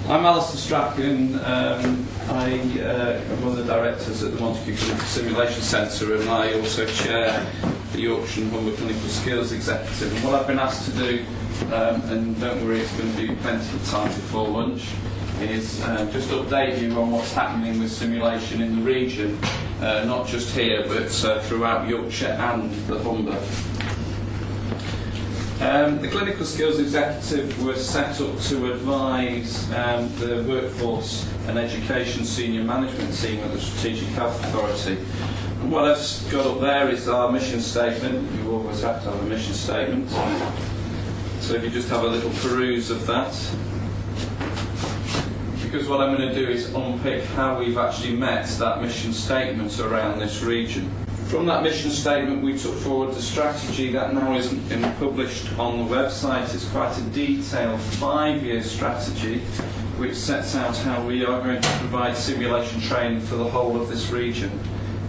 I'm Alistair Strachan. I am one of the directors at the Montague Clinical Simulation Centre, and I also chair the Yorkshire and Humber Clinical Skills Executive. And what I've been asked to do, and don't worry, it's going to be plenty of time before lunch, is just update you on what's happening with simulation in the region, not just here but throughout Yorkshire and the Humber. The Clinical Skills Executive was set up to advise the Workforce and Education Senior Management Team at the Strategic Health Authority. And what I've got up there is our mission statement. You always have to have a mission statement. So if you just have a little peruse of that. Because what I'm going to do is unpick how we've actually met that mission statement around this region. From that mission statement, we took forward the strategy that now is published on the website. It's quite a detailed 5-year strategy which sets out how we are going to provide simulation training for the whole of this region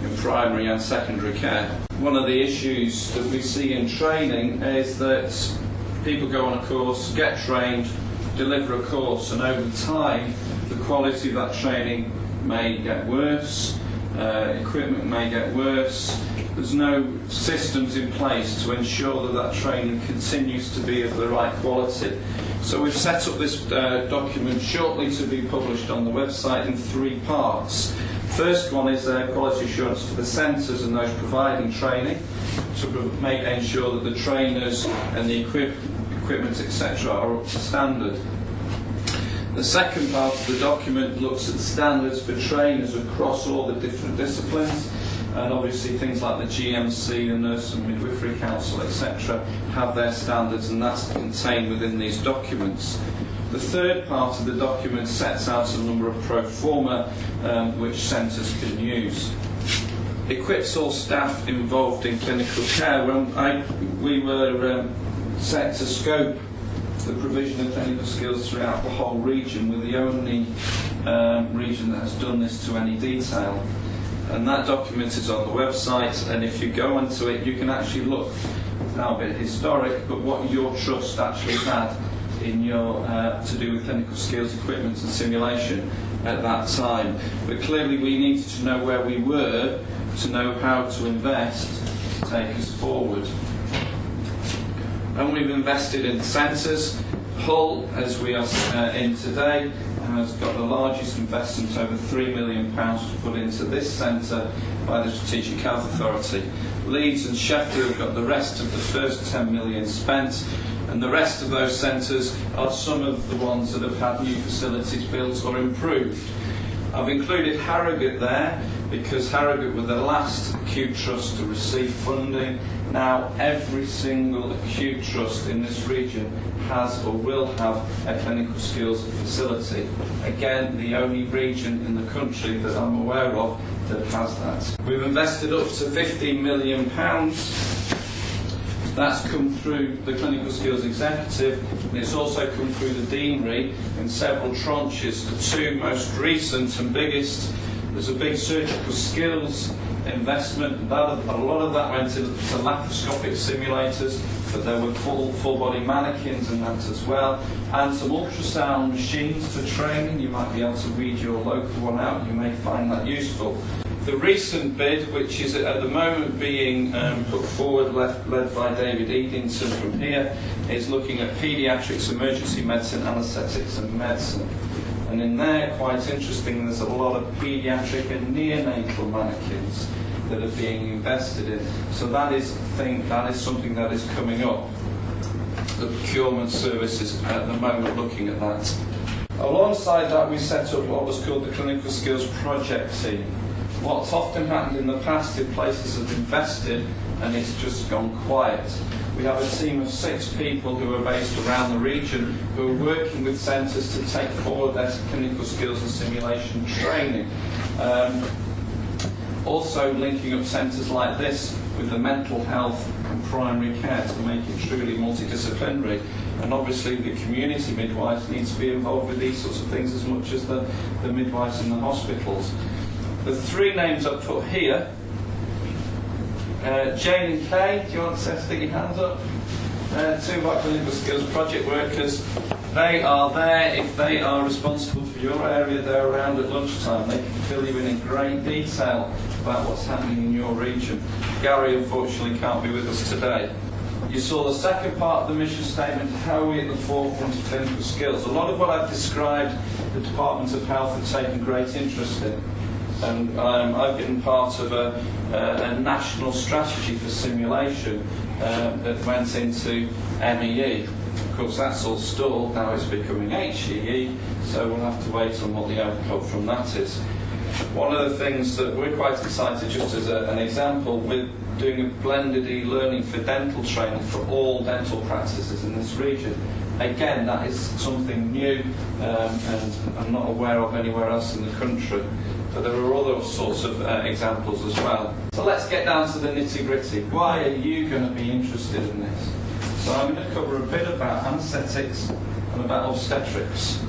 in primary and secondary care. One of the issues that we see in training is that people go on a course, get trained, deliver a course, and over time the quality of that training may get worse. Equipment may get worse. There's no systems in place to ensure that that training continues to be of the right quality. So we've set up this document shortly to be published on the website in 3 parts. First one is quality assurance for the centres and those providing training to make ensure that the trainers and the equipment etc. are up to standard. The second part of the document looks at the standards for trainers across all the different disciplines, and obviously things like the GMC, the Nurse and Midwifery Council, etc. have their standards, and that's contained within these documents. The third part of the document sets out a number of pro forma which centres can use. Equips all staff involved in clinical care. When we were set to scope the provision of clinical skills throughout the whole region, we're the only region that has done this to any detail. And that document is on the website, and if you go onto it, you can actually look, it's now a bit historic, but what your trust actually had in your to do with clinical skills, equipment and simulation at that time. But clearly we needed to know where we were to know how to invest to take us forward. And we've invested in centres. Hull, as we are in today, has got the largest investment, over £3 million to put into this centre by the Strategic Health Authority. Leeds and Sheffield got the rest of the first 10 million spent, and the rest of those centres are some of the ones that have had new facilities built or improved. I've included Harrogate there because Harrogate were the last acute trust to receive funding. Now every single acute trust in this region has or will have a clinical skills facility. Again, the only region in the country that I'm aware of that has that. We've invested up to £15 million. That's come through the Clinical Skills Executive, and it's also come through the Deanery in several tranches. The 2 most recent and biggest, there's a big surgical skills investment. A lot of that went into laparoscopic simulators, but there were full body mannequins and that as well, and some ultrasound machines for training. You might be able to read your local one out, you may find that useful. The recent bid, which is at the moment being put forward, led by David Edington from here, is looking at paediatrics, emergency medicine, anaesthetics and medicine. And in there, quite interesting, there's a lot of paediatric and neonatal mannequins that are being invested in. So that is something that is coming up. The procurement service is at the moment looking at that. Alongside that, we set up what was called the Clinical Skills Project Team. What's often happened in the past is places have invested and it's just gone quiet. We have a team of 6 people who are based around the region who are working with centres to take forward their clinical skills and simulation training. Also linking up centres like this with the mental health and primary care to make it truly multidisciplinary. And obviously the community midwives need to be involved with these sorts of things as much as the midwives in the hospitals. The 3 names I've put here, Jane and Kay, do you want to stick your hands up? 2 of our clinical skills project workers They are there. If they are responsible for your area, they're around at lunchtime. They can fill you in great detail about what's happening in your region. Gary, unfortunately, can't be with us today. You saw the second part of the mission statement, how are we at the forefront of clinical skills. A lot of what I've described, the Department of Health have taken great interest in. And I've been part of a national strategy for simulation that went into MEE. Of course, that's all stalled, now it's becoming HEE, so we'll have to wait on what the outcome from that is. One of the things that we're quite excited, just as an example, we're doing a blended e-learning for dental training for all dental practices in this region. Again, that is something new and I'm not aware of anywhere else in the country. But there are other sorts of examples as well. So let's get down to the nitty-gritty. Why are you going to be interested in this? So I'm going to cover a bit about anaesthetics and about obstetrics.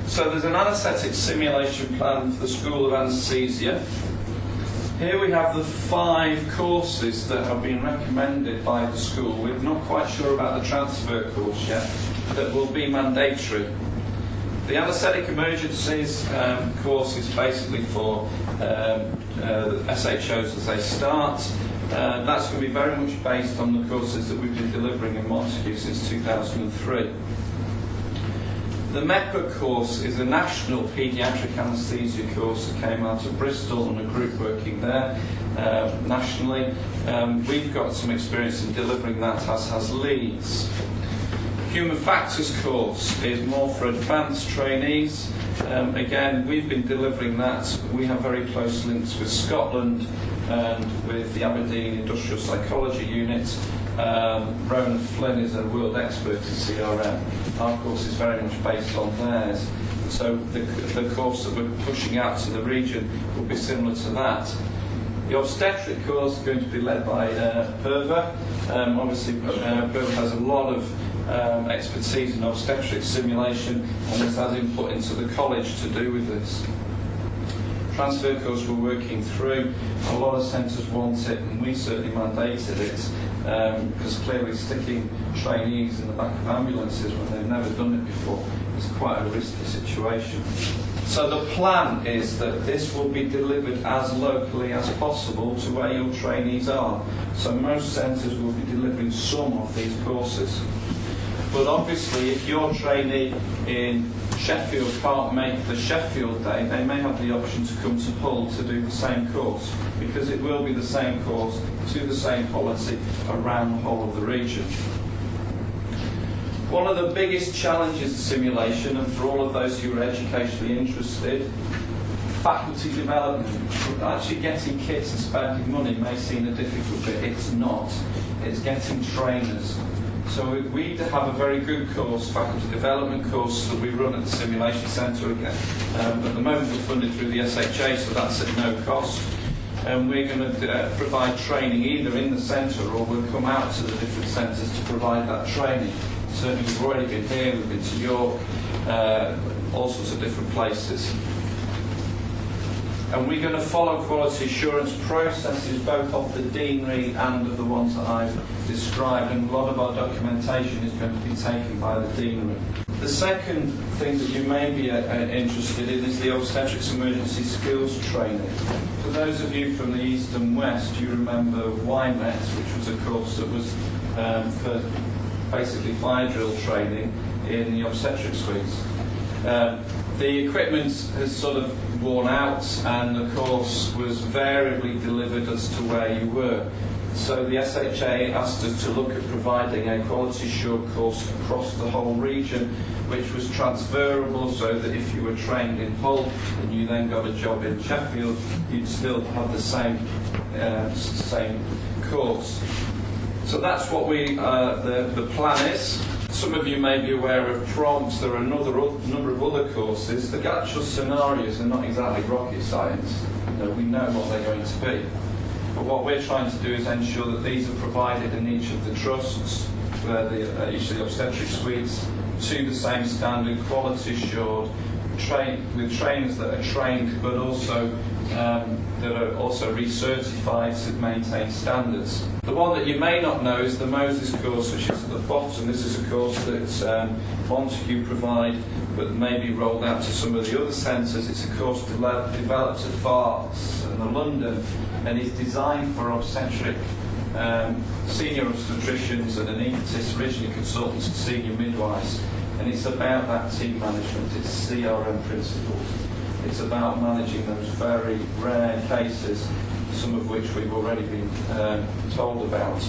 So there's an anaesthetic simulation plan for the School of Anaesthesia. Here we have the 5 courses that have been recommended by the school. We're not quite sure about the transfer course yet, that will be mandatory. The anaesthetic emergencies course is basically for SHOs as they start. That's going to be very much based on the courses that we've been delivering in Montague since 2003. The MEPA course is a national paediatric anaesthesia course that came out of Bristol and a group working there nationally. We've got some experience in delivering that, as has Leeds. Human Factors course is more for advanced trainees. Again, we've been delivering that. We have very close links with Scotland and with the Aberdeen Industrial Psychology Unit. Ronan Flynn is a world expert in CRM. Our course is very much based on theirs. So the course that we're pushing out to the region will be similar to that. The obstetric course is going to be led by Perva. Obviously, Perva has a lot of expertise in obstetric simulation and this has input into the college to do with this. Transfer course we're working through. A lot of centres want it and we certainly mandated it because clearly sticking trainees in the back of ambulances when they've never done it before is quite a risky situation. So the plan is that this will be delivered as locally as possible to where your trainees are. So most centres will be delivering some of these courses. But obviously, if your trainee in Sheffield can't make the Sheffield day, they may have the option to come to Hull to do the same course, because it will be the same course to the same policy around the whole of the region. One of the biggest challenges of simulation, and for all of those who are educationally interested, faculty development. Actually getting kits and spending money may seem a difficult bit. It's not. It's getting trainers. So we have a very good course, faculty development course, that we run at the Simulation Centre again. At the moment we're funded through the SHA, so that's at no cost. And we're going to provide training either in the centre or we'll come out to the different centres to provide that training. Certainly we've already been here, we've been to York, all sorts of different places. And we're going to follow quality assurance processes both of the deanery and of the ones that I've described, and a lot of our documentation is going to be taken by the deanery. The second thing that you may be interested in is the obstetrics emergency skills training. For those of you from the East and West, you remember YMET, which was a course that was for basically fire drill training in the obstetric suites. The equipment has sort of worn out and the course was variably delivered as to where you were. So the SHA asked us to look at providing a quality assured course across the whole region, which was transferable, so that if you were trained in Hull and you then got a job in Sheffield, you'd still have the same course. So that's what the plan is. Some of you may be aware of prompts. There are another number of other courses. The actual scenarios are not exactly rocket science. We know what they're going to be. But what we're trying to do is ensure that these are provided in each of the trusts, where each of the obstetric suites, to the same standard, quality assured, with trainers that are trained, but also that are also recertified to maintain standards. The one that you may not know is the Moses course, which is at the bottom. This is a course that Montague provide, but may be rolled out to some of the other centres. It's a course developed at Barts and London, and is designed for obstetric senior obstetricians and anaesthetists, originally consultants and senior midwives. And it's about that team management, it's CRM principles. It's about managing those very rare cases, some of which we've already been told about.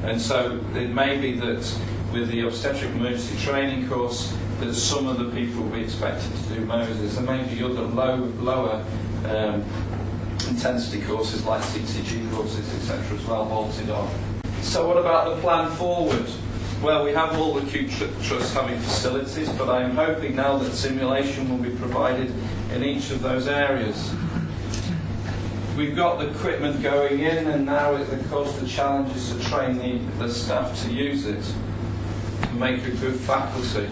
And so it may be that with the obstetric emergency training course, that some of the people will be expected to do Moses. There may be other lower intensity courses like CCG courses, etc. as well, bolted on. So what about the plan forward? Well, we have all the acute trusts having facilities, but I'm hoping now that simulation will be provided in each of those areas. We've got the equipment going in, and now, of course, the challenge is to train the staff to use it, to make a good faculty.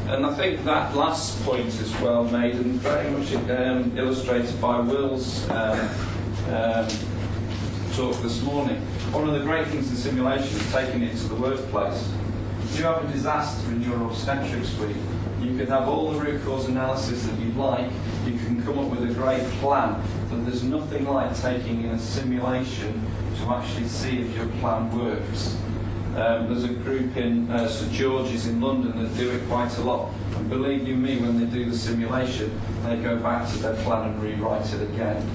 And I think that last point is well made and very much illustrated by Will's talk this morning. One of the great things in simulation is taking it to the workplace. If you have a disaster in your obstetric suite, you can have all the root cause analysis that you'd like, you can come up with a great plan, but there's nothing like taking in a simulation to actually see if your plan works. There's a group in St George's in London that do it quite a lot, and believe you me, when they do the simulation, they go back to their plan and rewrite it again,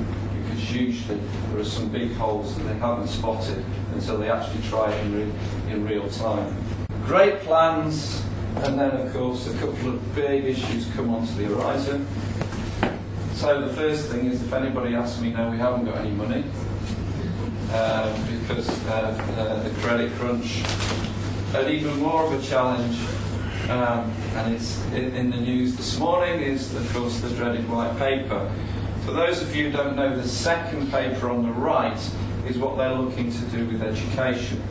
because usually there are some big holes that they haven't spotted until they actually try it in real time. Great plans, and then of course a couple of big issues come onto the horizon. So the first thing is, if anybody asks me, no, we haven't got any money, because the credit crunch. And even more of a challenge, and it's in the news this morning, is of course the dreaded white paper. For those of you who don't know, the second paper on the right is what they're looking to do with education.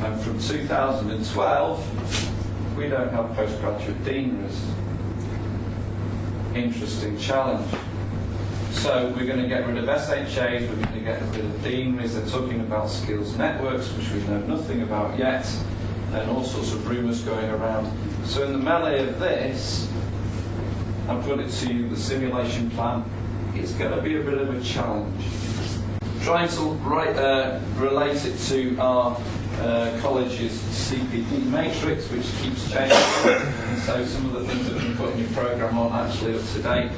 And from 2012, we don't have postgraduate deaneries. Interesting challenge. So we're going to get rid of SHAs, we're going to get rid of deaneries. They're talking about skills networks, which we know nothing about yet, and all sorts of rumours going around. So in the melee of this, I've put it to you, the simulation plan, it's going to be a bit of a challenge. Trying to relate it to our college's CPD matrix, which keeps changing, and so some of the things that have been put in your programme aren't actually up to date.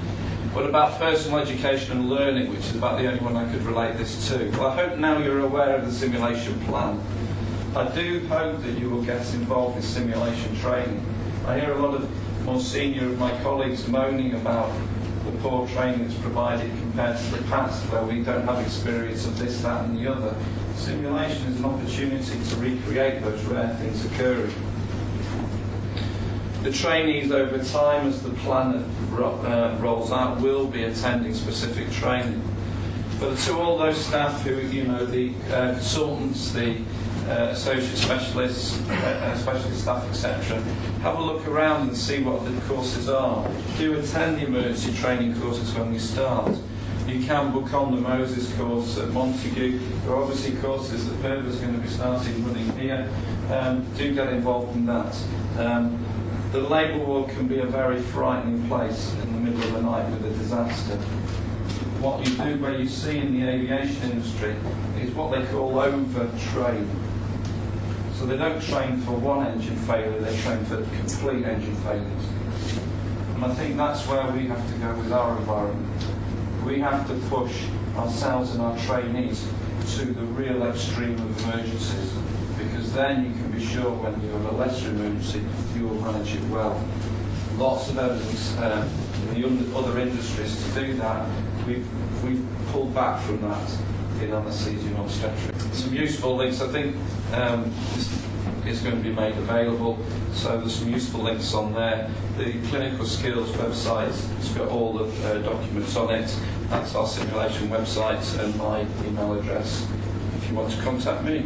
What about personal education and learning, which is about the only one I could relate this to? Well, I hope now you're aware of the simulation plan. I do hope that you will get involved in simulation training. I hear a lot of more senior of my colleagues moaning about the poor training that's provided compared to the past, where we don't have experience of this, that and the other. Simulation is an opportunity to recreate those rare things occurring. The trainees over time, as the plan rolls out, will be attending specific training. But to all those staff who, the consultants, the associate specialists, specialist staff, etc., have a look around and see what the courses are. Do attend the emergency training courses when we start. You can book on the Moses course at Montague. There are obviously courses that Perva's going to be starting running here. Do get involved in that. The labour ward can be a very frightening place in the middle of the night with a disaster. What you do, where you see in the aviation industry, is what they call over-train. So they don't train for one engine failure, they train for complete engine failures. And I think that's where we have to go with our environment. We have to push ourselves and our trainees to the real extreme of emergencies, because then you can be sure when you have a lesser emergency, you will manage it well. Lots of evidence in the other industries to do that. We've pulled back from that in anaesthesia and obstetrics. Some useful links, I think, is going to be made available. So there's some useful links on there. The clinical skills website has got all the documents on it. That's our simulation website and my email address if you want to contact me.